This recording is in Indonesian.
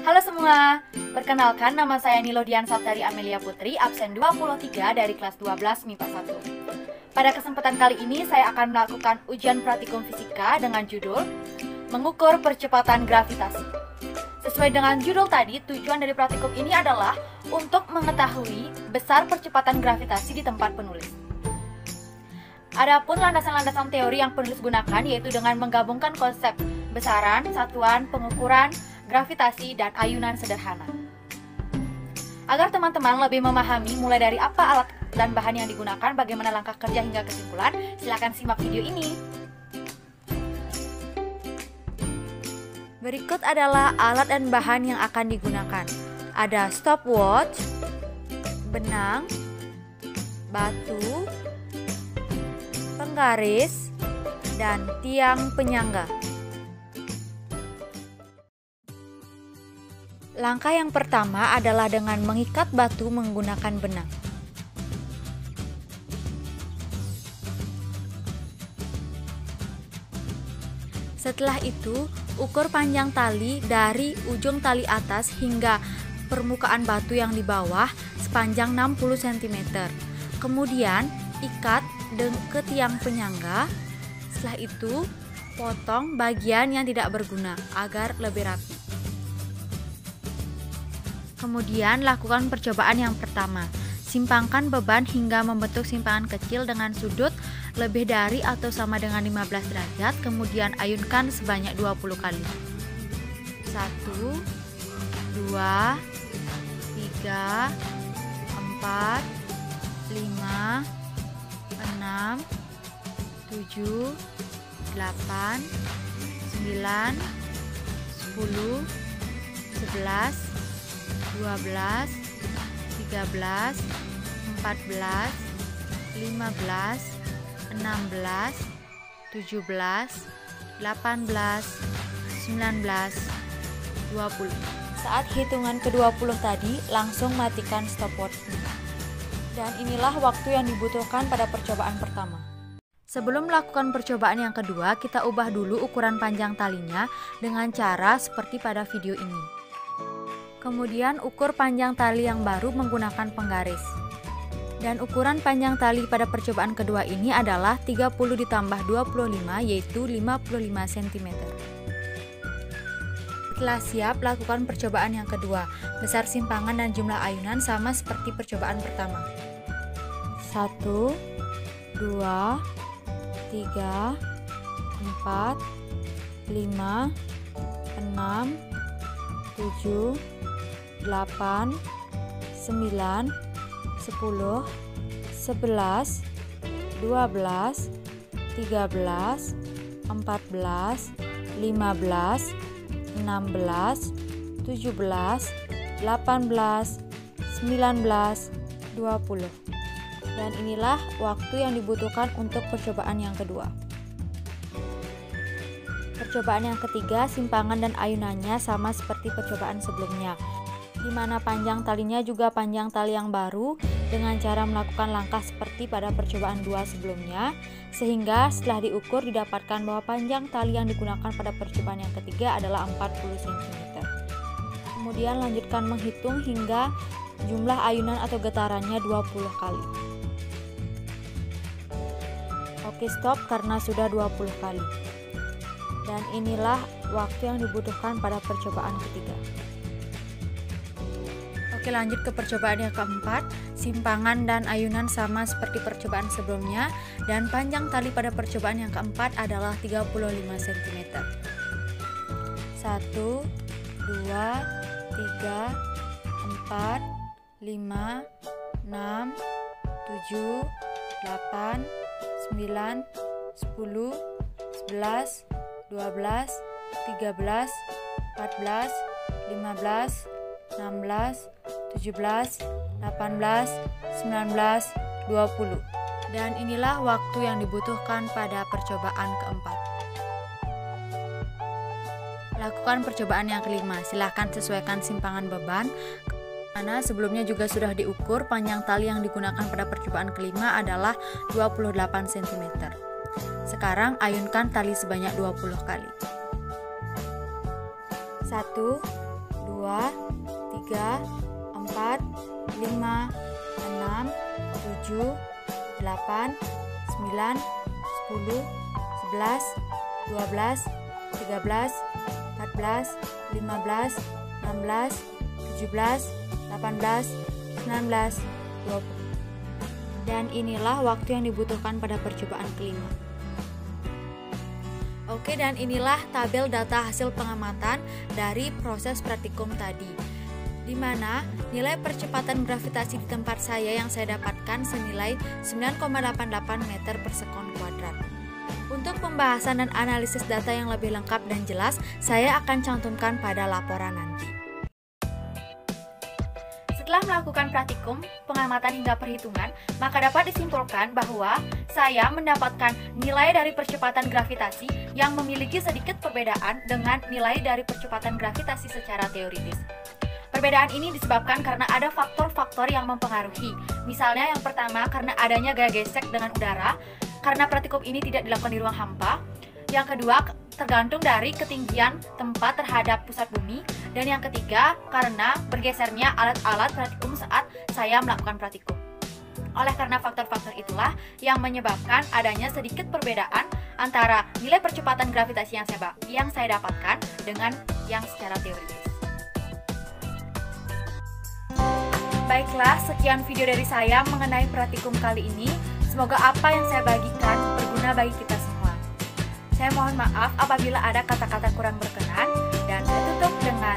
Halo semua, perkenalkan nama saya Nilodian Saptari Amelia Putri, absen 23 dari kelas 12 MIPA 1. Pada kesempatan kali ini saya akan melakukan ujian praktikum fisika dengan judul Mengukur Percepatan Gravitasi. Sesuai dengan judul tadi, tujuan dari praktikum ini adalah untuk mengetahui besar percepatan gravitasi di tempat penulis. Adapun landasan-landasan teori yang penulis gunakan yaitu dengan menggabungkan konsep besaran, satuan, pengukuran, gravitasi, dan ayunan sederhana. Agar teman-teman lebih memahami mulai dari apa alat dan bahan yang digunakan, bagaimana langkah kerja hingga kesimpulan, silakan simak video ini. Berikut adalah alat dan bahan yang akan digunakan. Ada stopwatch, benang, batu, penggaris, dan tiang penyangga. Langkah yang pertama adalah dengan mengikat batu menggunakan benang. Setelah itu, ukur panjang tali dari ujung tali atas hingga permukaan batu yang di bawah sepanjang 60 cm. Kemudian, ikat ke tiang penyangga. Setelah itu, potong bagian yang tidak berguna agar lebih rapi. Kemudian, lakukan percobaan yang pertama. Simpangkan beban hingga membentuk simpangan kecil dengan sudut lebih dari atau sama dengan 15 derajat, kemudian ayunkan sebanyak 20 kali. 1, 2, 3, 4, 5, 6, 7, 8, 9, 10, 11, 12, 13, 14, 15, 16, 17, 18, 19, 20. Saat hitungan ke-20 tadi, langsung matikan stopwatch-nya. Dan inilah waktu yang dibutuhkan pada percobaan pertama. Sebelum melakukan percobaan yang kedua, kita ubah dulu ukuran panjang talinya dengan cara seperti pada video ini. Kemudian ukur panjang tali yang baru menggunakan penggaris. Dan ukuran panjang tali pada percobaan kedua ini adalah 30 ditambah 25 yaitu 55 cm. Setelah siap, lakukan percobaan yang kedua. Besar simpangan dan jumlah ayunan sama seperti percobaan pertama. 1, 2, 3, 4, 5, 6, 7, 8, 9, 10, 11, 12, 13, 14, 15, 16, 17, 18, 19, 20. Dan inilah waktu yang dibutuhkan untuk percobaan yang kedua. Percobaan yang ketiga, simpangan dan ayunannya sama seperti percobaan sebelumnya, di mana panjang talinya juga panjang tali yang baru dengan cara melakukan langkah seperti pada percobaan 2 sebelumnya, sehingga setelah diukur didapatkan bahwa panjang tali yang digunakan pada percobaan yang ketiga adalah 40 cm. Kemudian lanjutkan menghitung hingga jumlah ayunan atau getarannya 20 kali. Oke, stop karena sudah 20 kali. Dan inilah waktu yang dibutuhkan pada percobaan ketiga. Oke, lanjut ke percobaan yang keempat. Simpangan dan ayunan sama seperti percobaan sebelumnya, dan panjang tali pada percobaan yang keempat adalah 35 cm. 1, 2, 3, 4, 5, 6, 7, 8, 9, 10, 11, 12, 13, 14, 15, 16, 17, 18, 19, 20. Dan inilah waktu yang dibutuhkan pada percobaan keempat. Lakukan percobaan yang kelima. Silahkan sesuaikan simpangan beban, karena sebelumnya juga sudah diukur. Panjang tali yang digunakan pada percobaan kelima adalah 28 cm. Sekarang ayunkan tali sebanyak 20 kali. 1, 2, 2, 3, 4, 5, 6, 7, 8, 9, 10, 11, 12, 13, 14, 15, 16, 17, 18, 19, 20. Dan inilah waktu yang dibutuhkan pada percobaan kelima. Oke, dan inilah tabel data hasil pengamatan dari proses praktikum tadi, di mana nilai percepatan gravitasi di tempat saya yang saya dapatkan senilai 9,88 meter per sekon kuadrat. Untuk pembahasan dan analisis data yang lebih lengkap dan jelas, saya akan cantumkan pada laporan nanti. Setelah melakukan praktikum, pengamatan hingga perhitungan, maka dapat disimpulkan bahwa saya mendapatkan nilai dari percepatan gravitasi yang memiliki sedikit perbedaan dengan nilai dari percepatan gravitasi secara teoritis. Perbedaan ini disebabkan karena ada faktor-faktor yang mempengaruhi. Misalnya yang pertama karena adanya gaya gesek dengan udara, karena praktikum ini tidak dilakukan di ruang hampa. Yang kedua, tergantung dari ketinggian tempat terhadap pusat bumi. Dan yang ketiga, karena bergesernya alat-alat praktikum saat saya melakukan praktikum. Oleh karena faktor-faktor itulah yang menyebabkan adanya sedikit perbedaan antara nilai percepatan gravitasi yang saya dapatkan dengan yang secara teoritis. Baiklah, sekian video dari saya mengenai praktikum kali ini. Semoga apa yang saya bagikan berguna bagi kita semua. Saya mohon maaf apabila ada kata-kata kurang berkenan, dan saya tutup dengan